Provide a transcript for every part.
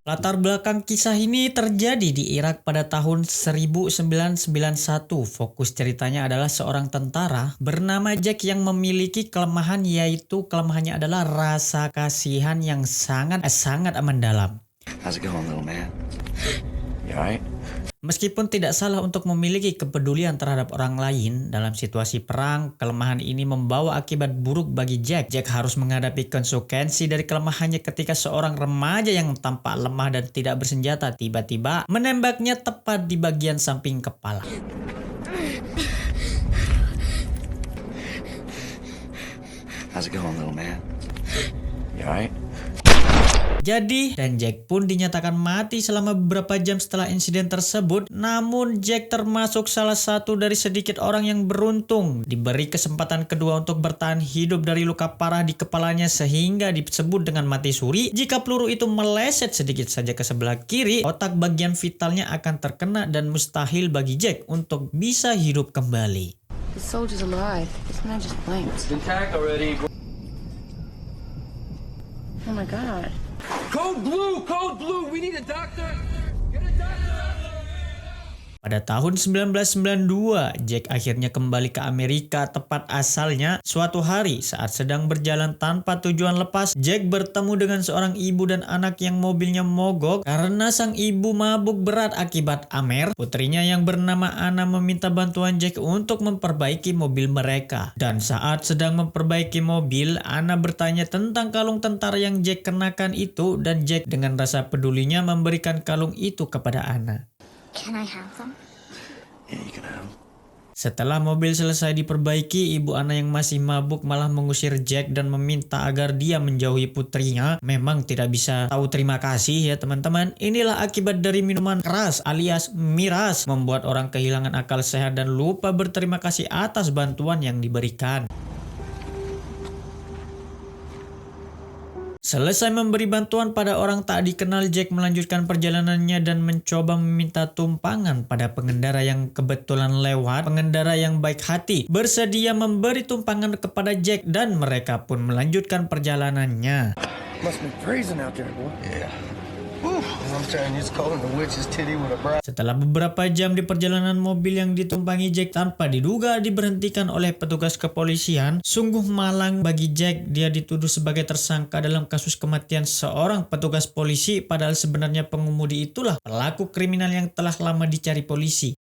Latar belakang kisah ini terjadi di Irak pada tahun 1991. Fokus ceritanya adalah seorang tentara bernama Jack yang memiliki kelemahan, yaitu kelemahannya adalah rasa kasihan yang sangat mendalam. How's it going, little man? You alright? Meskipun tidak salah untuk memiliki kepedulian terhadap orang lain dalam situasi perang, kelemahan ini membawa akibat buruk bagi Jack. Jack harus menghadapi konsekuensi dari kelemahannya ketika seorang remaja yang tampak lemah dan tidak bersenjata tiba-tiba menembaknya tepat di bagian samping kepala. How's it going, little man? You alright? Jadi, dan Jack pun dinyatakan mati selama beberapa jam setelah insiden tersebut. Namun Jack termasuk salah satu dari sedikit orang yang beruntung diberi kesempatan kedua untuk bertahan hidup dari luka parah di kepalanya, sehingga disebut dengan mati suri. Jika peluru itu meleset sedikit saja ke sebelah kiri, otak bagian vitalnya akan terkena dan mustahil bagi Jack untuk bisa hidup kembali. The soldier's alive. This man just blinked. Been tagged already. Oh my god. Code blue, we need a doctor. Get a doctor. Pada tahun 1992, Jack akhirnya kembali ke Amerika, tepat asalnya. Suatu hari saat sedang berjalan tanpa tujuan lepas, Jack bertemu dengan seorang ibu dan anak yang mobilnya mogok karena sang ibu mabuk berat akibat amer. Putrinya yang bernama Anna meminta bantuan Jack untuk memperbaiki mobil mereka. Dan saat sedang memperbaiki mobil, Anna bertanya tentang kalung tentara yang Jack kenakan itu, dan Jack dengan rasa pedulinya memberikan kalung itu kepada Anna. Can I have them? Yeah, you can have 'em. Setelah mobil selesai diperbaiki, ibu Anna yang masih mabuk malah mengusir Jack dan meminta agar dia menjauhi putrinya. Memang tidak bisa tahu terima kasih ya teman-teman. Inilah akibat dari minuman keras alias miras, membuat orang kehilangan akal sehat dan lupa berterima kasih atas bantuan yang diberikan. Selesai memberi bantuan pada orang tak dikenal, Jack melanjutkan perjalanannya dan mencoba meminta tumpangan pada pengendara yang kebetulan lewat. Pengendara yang baik hati bersedia memberi tumpangan kepada Jack dan mereka pun melanjutkan perjalanannya. Must be freezing out there, boy. Yeah. I'm trying to use cold in the witch's titty with a bra. Setelah beberapa jam di perjalanan, mobil yang ditumpangi Jack tanpa diduga diberhentikan oleh petugas kepolisian. Sungguh malang bagi Jack, dia dituduh sebagai tersangka dalam kasus kematian seorang petugas polisi, padahal sebenarnya pengemudi itulah pelaku kriminal yang telah lama dicari polisi.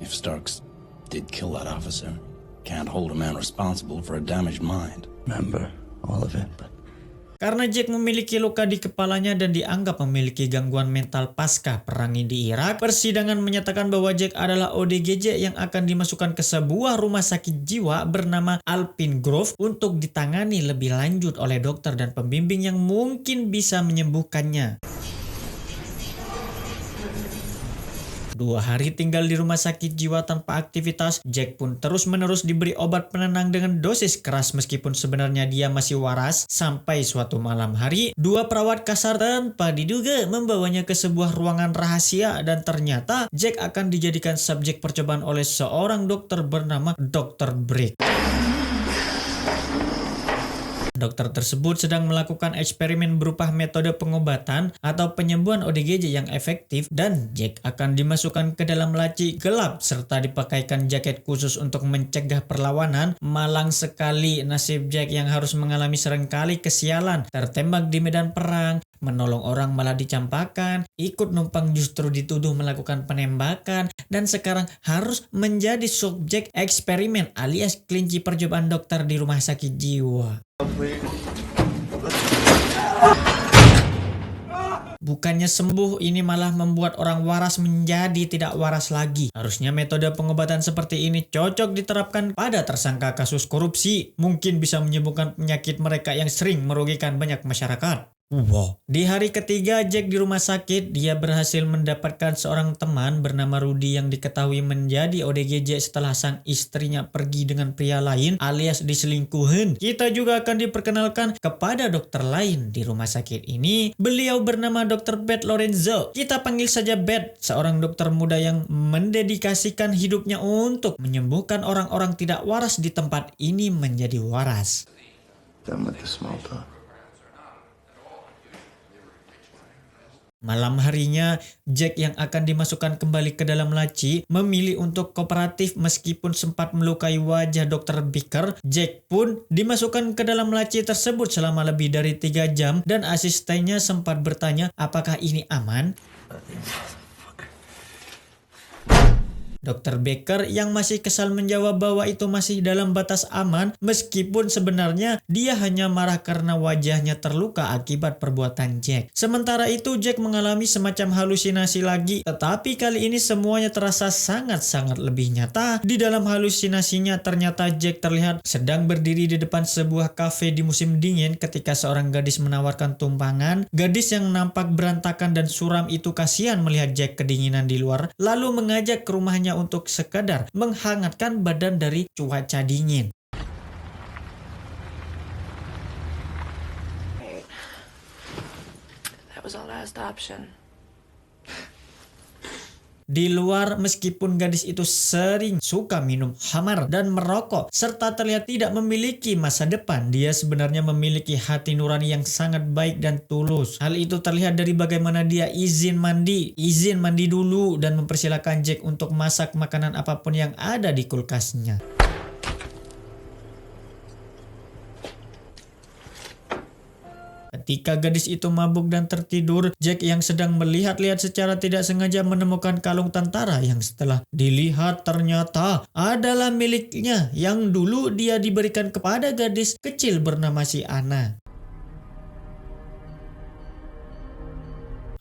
If Starks did kill that officer, can't hold a man responsible for a damaged mind. Remember all of it, but Karena Jack memiliki luka di kepalanya dan dianggap memiliki gangguan mental pasca perang di Irak, persidangan menyatakan bahwa Jack adalah ODGJ yang akan dimasukkan ke sebuah rumah sakit jiwa bernama Alpine Grove untuk ditangani lebih lanjut oleh dokter dan pembimbing yang mungkin bisa menyembuhkannya. 2 hari tinggal di rumah sakit jiwa tanpa aktivitas, Jack pun terus-menerus diberi obat penenang dengan dosis keras meskipun sebenarnya dia masih waras. Sampai suatu malam hari, 2 perawat kasar tanpa diduga membawanya ke sebuah ruangan rahasia dan ternyata Jack akan dijadikan subjek percobaan oleh seorang dokter bernama Dr. Brick. Dokter tersebut sedang melakukan eksperimen berupa metode pengobatan atau penyembuhan ODGJ yang efektif, dan Jack akan dimasukkan ke dalam laci gelap serta dipakaikan jaket khusus untuk mencegah perlawanan. Malang sekali nasib Jack yang harus mengalami seringkali kesialan, tertembak di medan perang, menolong orang malah dicampakkan, ikut numpang justru dituduh melakukan penembakan, dan sekarang harus menjadi subjek eksperimen alias kelinci percobaan dokter di rumah sakit jiwa. Bukannya sembuh, ini malah membuat orang waras menjadi tidak waras lagi. Harusnya metode pengobatan seperti ini cocok diterapkan pada tersangka kasus korupsi. Mungkin bisa menyembuhkan penyakit mereka yang sering merugikan banyak masyarakat. Wow. Di hari ketiga Jack di rumah sakit, dia berhasil mendapatkan seorang teman bernama Rudy yang diketahui menjadi ODGJ setelah sang istrinya pergi dengan pria lain alias diselingkuhin. Kita juga akan diperkenalkan kepada dokter lain di rumah sakit ini. Beliau bernama Dr. Beth Lorenzo. Kita panggil saja Beth, seorang dokter muda yang mendedikasikan hidupnya untuk menyembuhkan orang-orang tidak waras di tempat ini menjadi waras. Done with the small talk. Malam harinya, Jack yang akan dimasukkan kembali ke dalam laci memilih untuk kooperatif meskipun sempat melukai wajah Dr. Beaker. Jack pun dimasukkan ke dalam laci tersebut selama lebih dari 3 jam dan asistennya sempat bertanya apakah ini aman. Dr. Beaker yang masih kesal menjawab bahwa itu masih dalam batas aman meskipun sebenarnya dia hanya marah karena wajahnya terluka akibat perbuatan Jack. Sementara itu Jack mengalami semacam halusinasi lagi, tetapi kali ini semuanya terasa sangat-sangat lebih nyata. Di dalam halusinasinya ternyata Jack terlihat sedang berdiri di depan sebuah kafe di musim dingin ketika seorang gadis menawarkan tumpangan. Gadis yang nampak berantakan dan suram itu kasihan melihat Jack kedinginan di luar, lalu mengajak ke rumahnya untuk sekadar menghangatkan badan dari cuaca dingin. Wait. That was our last option. Di luar, meskipun gadis itu sering suka minum khamar dan merokok, serta terlihat tidak memiliki masa depan, dia sebenarnya memiliki hati nurani yang sangat baik dan tulus. Hal itu terlihat dari bagaimana dia izin mandi dulu dan mempersilahkan Jack untuk masak makanan apapun yang ada di kulkasnya. Ketika gadis itu mabuk dan tertidur, Jack yang sedang melihat-lihat secara tidak sengaja menemukan kalung tentara yang setelah dilihat ternyata adalah miliknya yang dulu dia diberikan kepada gadis kecil bernama si Anna.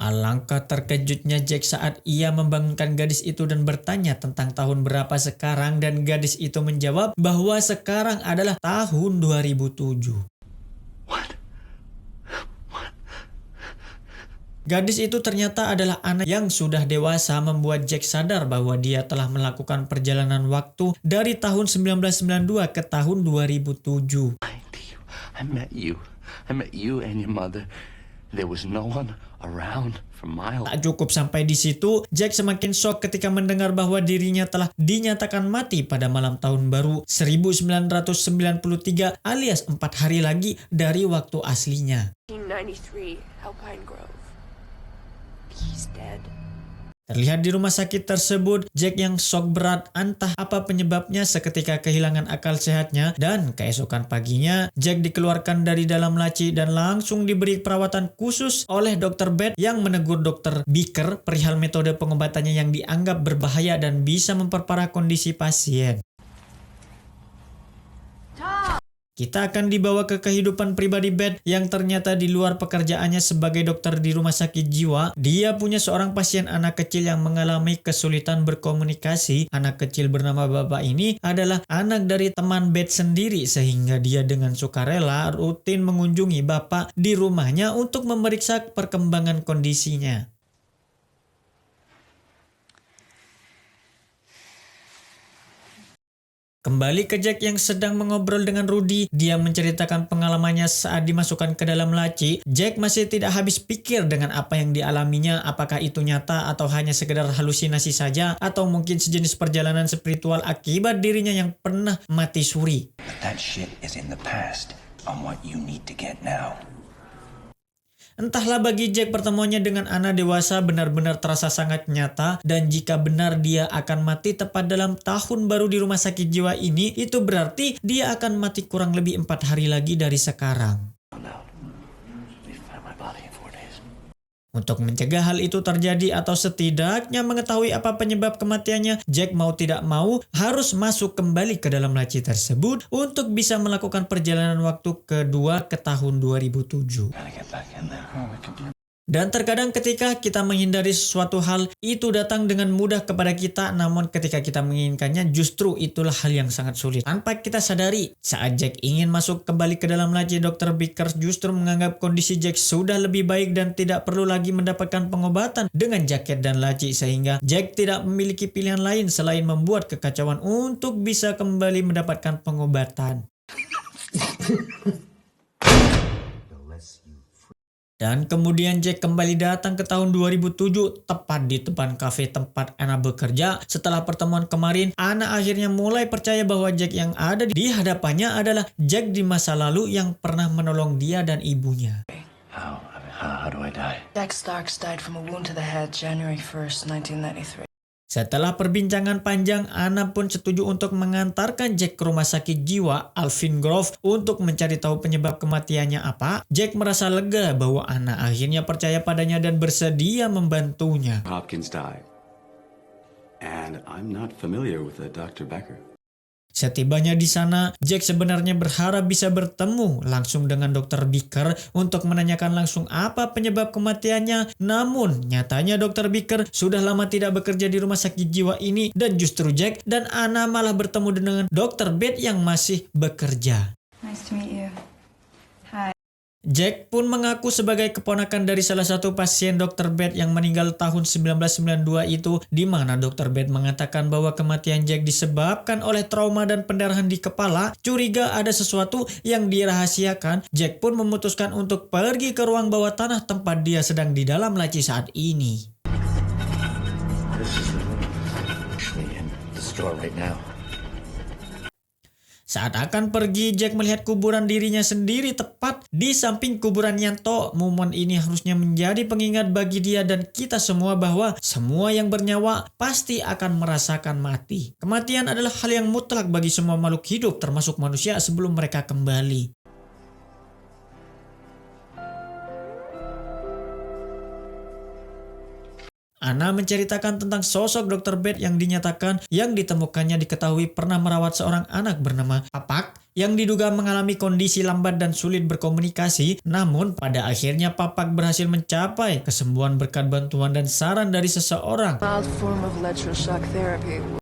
Alangkah terkejutnya Jack saat ia membangunkan gadis itu dan bertanya tentang tahun berapa sekarang, dan gadis itu menjawab bahwa sekarang adalah tahun 2007. Gadis itu ternyata adalah anak yang sudah dewasa, membuat Jack sadar bahwa dia telah melakukan perjalanan waktu dari tahun 1992 ke tahun 2007. I met you and your mother. There was no one around for miles. Tak cukup sampai di situ, Jack semakin shock ketika mendengar bahwa dirinya telah dinyatakan mati pada malam tahun baru 1993 alias 4 hari lagi dari waktu aslinya. 1993, Alpine Grove. He's dead. Terlihat di rumah sakit tersebut, Jack yang shock berat entah apa penyebabnya seketika kehilangan akal sehatnya, dan keesokan paginya Jack dikeluarkan dari dalam laci dan langsung diberi perawatan khusus oleh Dr. Bed yang menegur Dr. Beaker perihal metode pengobatannya yang dianggap berbahaya dan bisa memperparah kondisi pasien. Kita akan dibawa ke kehidupan pribadi Beth yang ternyata di luar pekerjaannya sebagai dokter di rumah sakit jiwa, dia punya seorang pasien anak kecil yang mengalami kesulitan berkomunikasi. Anak kecil bernama Bapak ini adalah anak dari teman Beth sendiri, sehingga dia dengan sukarela rutin mengunjungi Bapak di rumahnya untuk memeriksa perkembangan kondisinya. Kembali ke Jack yang sedang mengobrol dengan Rudy, dia menceritakan pengalamannya saat dimasukkan ke dalam laci. Jack masih tidak habis pikir dengan apa yang dialaminya, apakah itu nyata atau hanya sekedar halusinasi saja, atau mungkin sejenis perjalanan spiritual akibat dirinya yang pernah mati suri. That shit is in the past. On what you need to get now. Entahlah, bagi Jack pertemuannya dengan Anna dewasa benar-benar terasa sangat nyata, dan jika benar dia akan mati tepat dalam tahun baru di rumah sakit jiwa ini, itu berarti dia akan mati kurang lebih 4 hari lagi dari sekarang. Untuk mencegah hal itu terjadi atau setidaknya mengetahui apa penyebab kematiannya, Jack mau tidak mau harus masuk kembali ke dalam laci tersebut untuk bisa melakukan perjalanan waktu kedua ke tahun 2007. Dan terkadang ketika kita menghindari sesuatu hal, itu datang dengan mudah kepada kita, namun ketika kita menginginkannya justru itulah hal yang sangat sulit. Tanpa kita sadari, saat Jack ingin masuk kembali ke dalam laci, Dr. Beaker justru menganggap kondisi Jack sudah lebih baik dan tidak perlu lagi mendapatkan pengobatan dengan jaket dan laci, sehingga Jack tidak memiliki pilihan lain selain membuat kekacauan untuk bisa kembali mendapatkan pengobatan. Dan kemudian Jack kembali datang ke tahun 2007, tepat di depan kafe tempat Anna bekerja. Setelah pertemuan kemarin, Anna akhirnya mulai percaya bahwa Jack yang ada di hadapannya adalah Jack di masa lalu yang pernah menolong dia dan ibunya. How do I die? Jack Starks died from a wound to the head January 1st, 1993. Setelah perbincangan panjang, Anna pun setuju untuk mengantarkan Jack ke rumah sakit jiwa Alvin Grove untuk mencari tahu penyebab kematiannya apa. Jack merasa lega bahwa Anna akhirnya percaya padanya dan bersedia membantunya. Hopkins died. And I'm not familiar with Dr. Becker. Setibanya di sana, Jack sebenarnya berharap bisa bertemu langsung dengan Dr. Becker untuk menanyakan langsung apa penyebab kematiannya. Namun, nyatanya Dr. Becker sudah lama tidak bekerja di rumah sakit jiwa ini dan justru Jack dan Anna malah bertemu dengan Dr. Beth yang masih bekerja. Nice to meet you. Hi. Jack pun mengaku sebagai keponakan dari salah satu pasien Dr. Beth yang meninggal tahun 1992 itu, di mana Dr. Beth mengatakan bahwa kematian Jack disebabkan oleh trauma dan pendarahan di kepala. Curiga ada sesuatu yang dirahasiakan, Jack pun memutuskan untuk pergi ke ruang bawah tanah tempat dia sedang di dalam laci saat ini. This is the room. Actually in the store right now. Saat akan pergi, Jack melihat kuburan dirinya sendiri tepat di samping kuburan Yanto. Momen ini harusnya menjadi pengingat bagi dia dan kita semua bahwa semua yang bernyawa pasti akan merasakan mati. Kematian adalah hal yang mutlak bagi semua makhluk hidup, termasuk manusia sebelum mereka kembali. Anna menceritakan tentang sosok Dr. Beth yang dinyatakan yang ditemukannya diketahui pernah merawat seorang anak bernama Papak yang diduga mengalami kondisi lambat dan sulit berkomunikasi. Namun pada akhirnya Papak berhasil mencapai kesembuhan berkat bantuan dan saran dari seseorang. Mild form of electroshock therapy.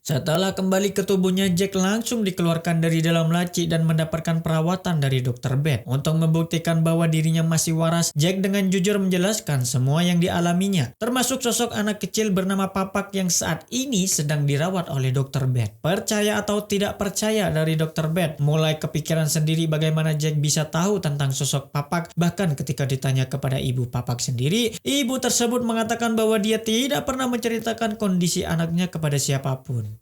Setelah kembali ke tubuhnya, Jack langsung dikeluarkan dari dalam laci dan mendapatkan perawatan dari Dr. Beth. Untuk membuktikan bahwa dirinya masih waras, Jack dengan jujur menjelaskan semua yang dialaminya, termasuk sosok anak kecil bernama Papak yang saat ini sedang dirawat oleh Dr. Beth. Percaya atau tidak percaya dari Dr. Beth, mulai kepikiran sendiri bagaimana Jack bisa tahu tentang sosok Papak. Bahkan ketika ditanya kepada ibu Papak sendiri, ibu tersebut mengatakan bahwa dia tidak pernah menceritakan kondisi anaknya kepada siapapun.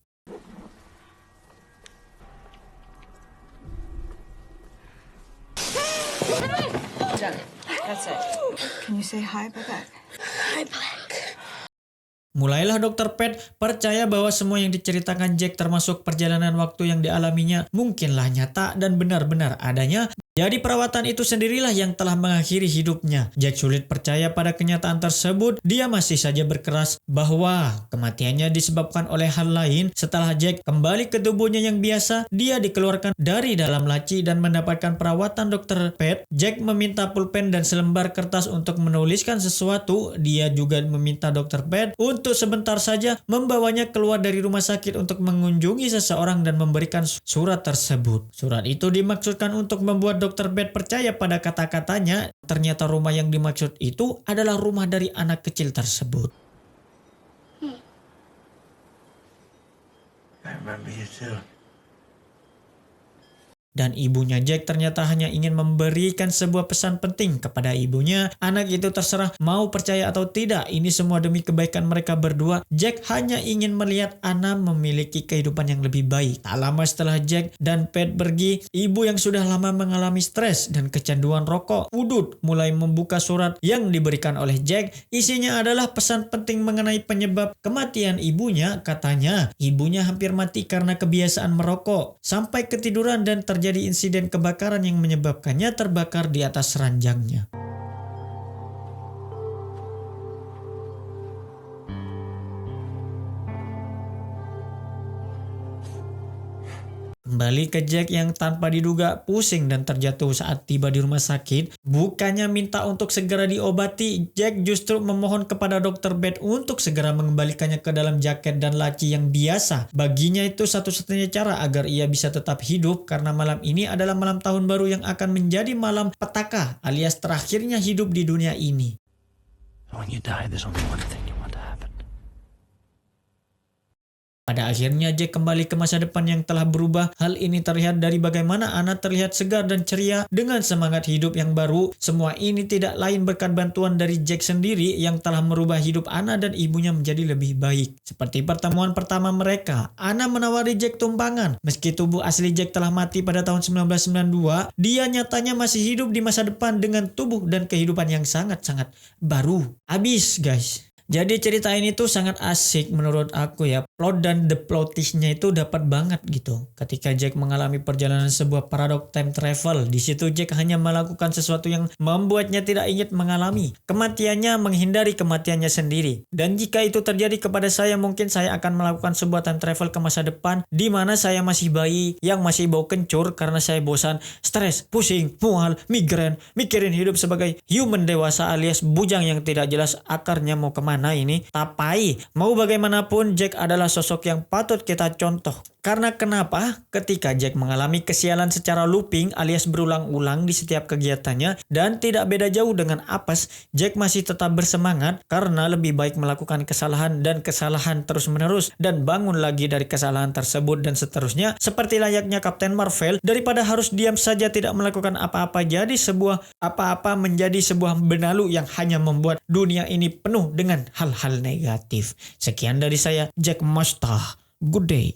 That's it. Can you say hi, Babette? Hi, Black. Mulailah Dr. Beth percaya bahwa semua yang diceritakan Jack termasuk perjalanan waktu yang dialaminya mungkinlah nyata dan benar-benar adanya. Jadi perawatan itu sendirilah yang telah mengakhiri hidupnya. Jack sulit percaya pada kenyataan tersebut. Dia masih saja berkeras bahwa kematiannya disebabkan oleh hal lain. Setelah Jack kembali ke tubuhnya yang biasa, dia dikeluarkan dari dalam laci dan mendapatkan perawatan Dr. Beth. Jack meminta pulpen dan selembar kertas untuk menuliskan sesuatu. Dia juga meminta Dr. Beth untuk sebentar saja membawanya keluar dari rumah sakit untuk mengunjungi seseorang dan memberikan surat tersebut. Surat itu dimaksudkan untuk membuat Dr. Beth percaya pada kata-katanya. Ternyata rumah yang dimaksud itu adalah rumah dari anak kecil tersebut. I remember you too. Dan ibunya Jack ternyata hanya ingin memberikan sebuah pesan penting kepada ibunya. Anak itu terserah mau percaya atau tidak. Ini semua demi kebaikan mereka berdua. Jack hanya ingin melihat Anna memiliki kehidupan yang lebih baik. Tak lama setelah Jack dan Beth pergi, ibu yang sudah lama mengalami stres dan kecanduan rokok, Udut, mulai membuka surat yang diberikan oleh Jack. Isinya adalah pesan penting mengenai penyebab kematian ibunya. Katanya, ibunya hampir mati karena kebiasaan merokok. Sampai ketiduran dan terjadi insiden kebakaran yang menyebabkannya terbakar di atas ranjangnya. Kembali ke Jack yang tanpa diduga pusing dan terjatuh saat tiba di rumah sakit. Bukannya minta untuk segera diobati, Jack justru memohon kepada Dr. Beth untuk segera mengembalikannya ke dalam jaket dan laci yang biasa. Baginya itu satu-satunya cara agar ia bisa tetap hidup, karena malam ini adalah malam tahun baru yang akan menjadi malam petaka alias terakhirnya hidup di dunia ini. When you die, there's only one thing you want to happen. Pada akhirnya Jack kembali ke masa depan yang telah berubah. Hal ini terlihat dari bagaimana Anna terlihat segar dan ceria dengan semangat hidup yang baru. Semua ini tidak lain berkat bantuan dari Jack sendiri yang telah merubah hidup Anna dan ibunya menjadi lebih baik. Seperti pertemuan pertama mereka, Anna menawari Jack tumpangan. Meski tubuh asli Jack telah mati pada tahun 1992, dia nyatanya masih hidup di masa depan dengan tubuh dan kehidupan yang sangat-sangat baru. Abis guys. Jadi cerita ini tuh sangat asik menurut aku ya. Plot dan the plot twist-nya itu dapat banget gitu. Ketika Jack mengalami perjalanan sebuah paradox time travel, di situ Jack hanya melakukan sesuatu yang membuatnya tidak ingin mengalami kematiannya, menghindari kematiannya sendiri. Dan jika itu terjadi kepada saya, mungkin saya akan melakukan sebuah time travel ke masa depan di mana saya masih bayi yang masih bau kencur karena saya bosan, stres, pusing, mual, migrain, mikirin hidup sebagai human dewasa alias bujang yang tidak jelas akarnya mau kemana ini. Tapi mau bagaimanapun Jack adalah sosok yang patut kita contoh. Karena kenapa? Ketika Jack mengalami kesialan secara looping alias berulang-ulang di setiap kegiatannya dan tidak beda jauh dengan apes, Jack masih tetap bersemangat karena lebih baik melakukan kesalahan dan kesalahan terus-menerus dan bangun lagi dari kesalahan tersebut dan seterusnya seperti layaknya Captain Marvel daripada harus diam saja tidak melakukan apa-apa jadi sebuah apa-apa menjadi sebuah benalu yang hanya membuat dunia ini penuh dengan hal-hal negatif. Sekian dari saya, Jack Masta. Good day.